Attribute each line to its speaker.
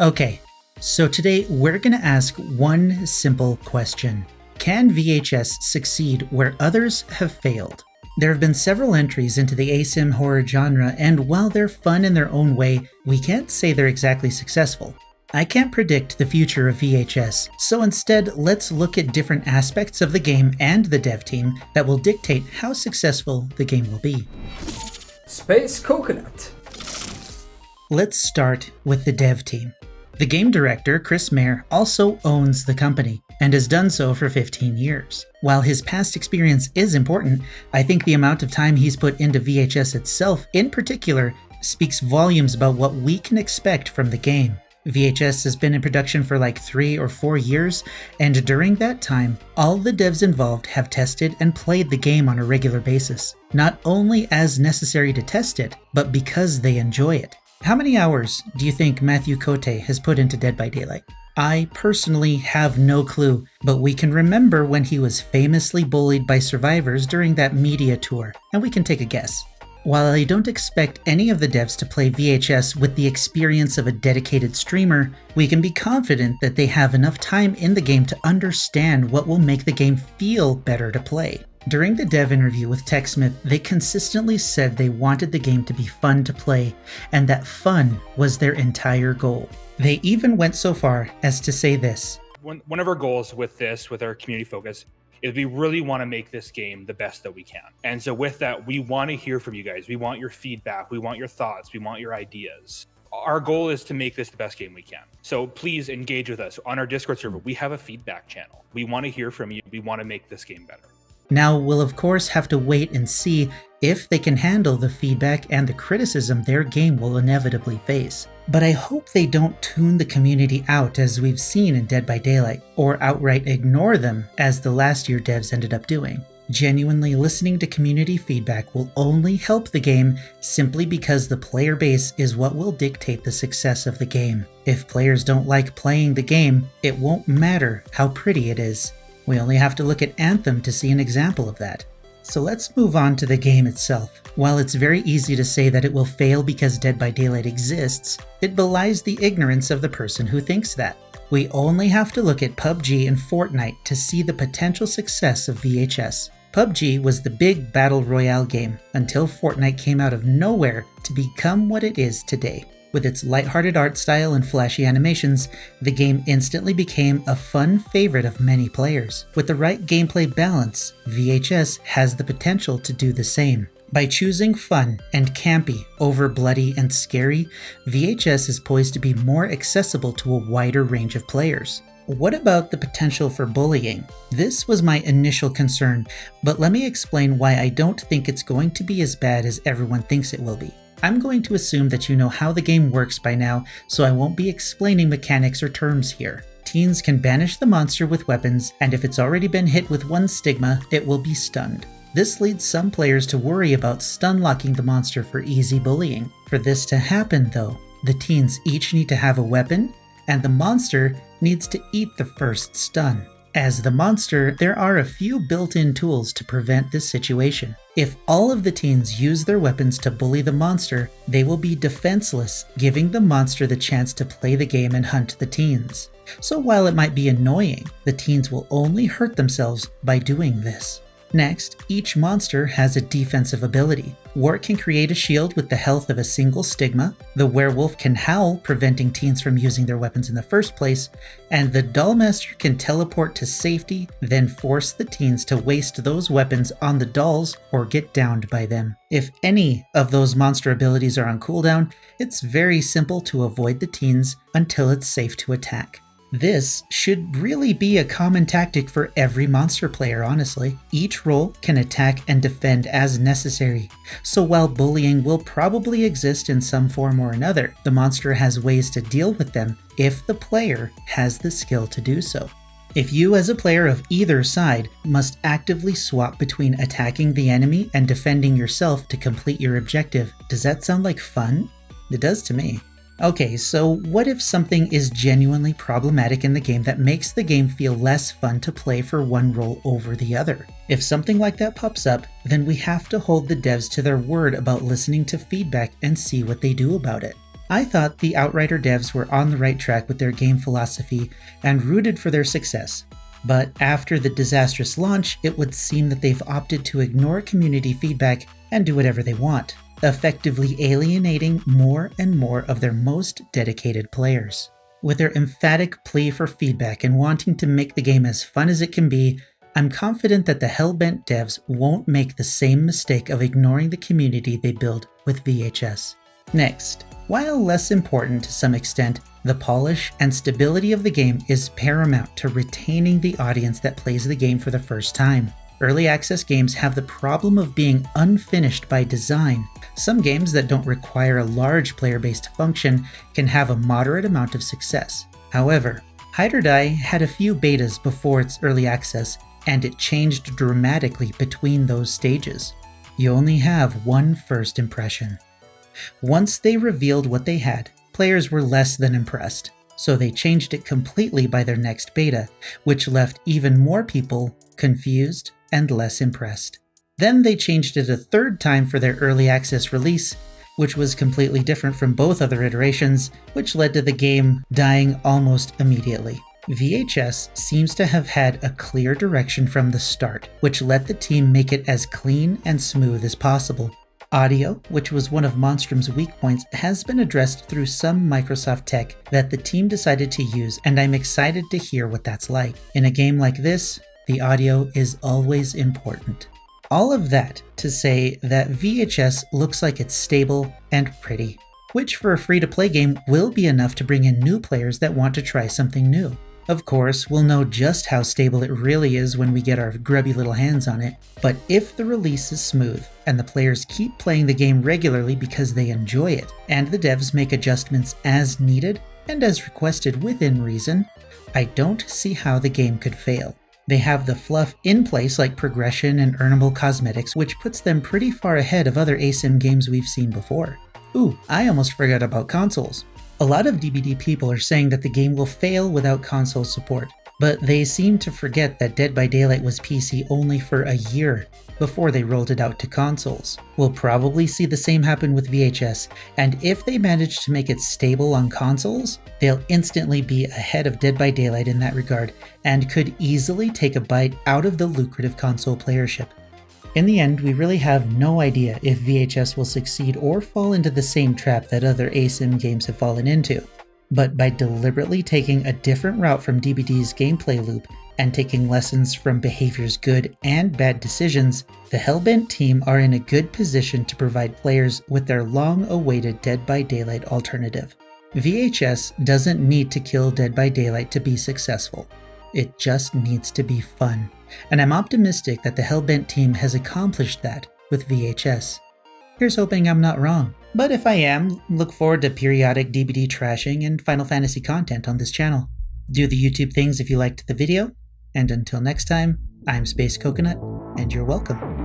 Speaker 1: Okay, so today we're going to ask one simple question. Can VHS succeed where others have failed? There have been several entries into the ASIM horror genre, and while they're fun in their own way, we can't say they're exactly successful. I can't predict the future of VHS, so instead let's look at different aspects of the game and the dev team that will dictate how successful the game will be.
Speaker 2: Space Coconut.
Speaker 1: Let's start with the dev team. The game director, Chris Mayer, also owns the company and has done so for 15 years. While his past experience is important, I think the amount of time he's put into VHS itself, in particular, speaks volumes about what we can expect from the game. VHS has been in production for like 3 or 4 years, and during that time, all the devs involved have tested and played the game on a regular basis. Not only as necessary to test it, but because they enjoy it. How many hours do you think Matthew Cote has put into Dead by Daylight? I personally have no clue, but we can remember when he was famously bullied by survivors during that media tour, and we can take a guess. While I don't expect any of the devs to play VHS with the experience of a dedicated streamer, we can be confident that they have enough time in the game to understand what will make the game feel better to play. During the dev interview with TechSmith, they consistently said they wanted the game to be fun to play, and that fun was their entire goal. They even went so far as to say this.
Speaker 3: One of our goals with our community focus, is we really want to make this game the best that we can. And so with that, we want to hear from you guys. We want your feedback. We want your thoughts. We want your ideas. Our goal is to make this the best game we can. So please engage with us. On our Discord server, we have a feedback channel. We want to hear from you. We want to make this game better.
Speaker 1: Now, we'll of course have to wait and see if they can handle the feedback and the criticism their game will inevitably face. But I hope they don't tune the community out as we've seen in Dead by Daylight, or outright ignore them as the last year devs ended up doing. Genuinely listening to community feedback will only help the game simply because the player base is what will dictate the success of the game. If players don't like playing the game, it won't matter how pretty it is. We only have to look at Anthem to see an example of that. So let's move on to the game itself. While it's very easy to say that it will fail because Dead by Daylight exists, it belies the ignorance of the person who thinks that. We only have to look at PUBG and Fortnite to see the potential success of VHS. PUBG was the big battle royale game until Fortnite came out of nowhere to become what it is today. With its lighthearted art style and flashy animations, the game instantly became a fun favorite of many players. With the right gameplay balance, VHS has the potential to do the same. By choosing fun and campy over bloody and scary, VHS is poised to be more accessible to a wider range of players. What about the potential for bullying? This was my initial concern, but let me explain why I don't think it's going to be as bad as everyone thinks it will be. I'm going to assume that you know how the game works by now, so I won't be explaining mechanics or terms here. Teens can banish the monster with weapons, and if it's already been hit with one stigma, it will be stunned. This leads some players to worry about stun locking the monster for easy bullying. For this to happen though, the teens each need to have a weapon, and the monster needs to eat the first stun. As the monster, there are a few built-in tools to prevent this situation. If all of the teens use their weapons to bully the monster, they will be defenseless, giving the monster the chance to play the game and hunt the teens. So while it might be annoying, the teens will only hurt themselves by doing this. Next, each monster has a defensive ability. Wart can create a shield with the health of a single stigma, the werewolf can howl, preventing teens from using their weapons in the first place, and the dollmaster can teleport to safety, then force the teens to waste those weapons on the dolls or get downed by them. If any of those monster abilities are on cooldown, it's very simple to avoid the teens until it's safe to attack. This should really be a common tactic for every monster player, honestly. Each role can attack and defend as necessary, so while bullying will probably exist in some form or another, the monster has ways to deal with them if the player has the skill to do so. If you as a player of either side must actively swap between attacking the enemy and defending yourself to complete your objective, does that sound like fun? It does to me. Okay, so what if something is genuinely problematic in the game that makes the game feel less fun to play for one role over the other? If something like that pops up, then we have to hold the devs to their word about listening to feedback and see what they do about it. I thought the Outrider devs were on the right track with their game philosophy and rooted for their success. But after the disastrous launch, it would seem that they've opted to ignore community feedback and do whatever they want, effectively alienating more and more of their most dedicated players. With their emphatic plea for feedback and wanting to make the game as fun as it can be, I'm confident that the Hellbent devs won't make the same mistake of ignoring the community they build with VHS. Next, while less important to some extent, the polish and stability of the game is paramount to retaining the audience that plays the game for the first time. Early access games have the problem of being unfinished by design. Some games that don't require a large player base to function can have a moderate amount of success. However, Hide or Die had a few betas before its early access, and it changed dramatically between those stages. You only have one first impression. Once they revealed what they had, players were less than impressed, so they changed it completely by their next beta, which left even more people confused and less impressed. Then they changed it a third time for their early access release, which was completely different from both other iterations, which led to the game dying almost immediately. VHS seems to have had a clear direction from the start, which let the team make it as clean and smooth as possible. Audio, which was one of Monstrum's weak points, has been addressed through some Microsoft tech that the team decided to use, and I'm excited to hear what that's like. In a game like this, the audio is always important. All of that to say that VHS looks like it's stable and pretty, which for a free-to-play game will be enough to bring in new players that want to try something new. Of course, we'll know just how stable it really is when we get our grubby little hands on it, but if the release is smooth, and the players keep playing the game regularly because they enjoy it, and the devs make adjustments as needed and as requested within reason, I don't see how the game could fail. They have the fluff in place like progression and earnable cosmetics, which puts them pretty far ahead of other ASIM games we've seen before. Ooh, I almost forgot about consoles. A lot of DBD people are saying that the game will fail without console support, but they seem to forget that Dead by Daylight was PC only for a year before they rolled it out to consoles. We'll probably see the same happen with VHS, and if they manage to make it stable on consoles, they'll instantly be ahead of Dead by Daylight in that regard, and could easily take a bite out of the lucrative console playership. In the end, we really have no idea if VHS will succeed or fall into the same trap that other ASIM games have fallen into. But by deliberately taking a different route from DBD's gameplay loop and taking lessons from behavior's good and bad decisions, the Hellbent team are in a good position to provide players with their long-awaited Dead by Daylight alternative. VHS doesn't need to kill Dead by Daylight to be successful. It just needs to be fun. And I'm optimistic that the Hellbent team has accomplished that with VHS. Here's hoping I'm not wrong. But if I am, look forward to periodic DBD trashing and Final Fantasy content on this channel. Do the YouTube things if you liked the video, and until next time, I'm Space Coconut, and you're welcome.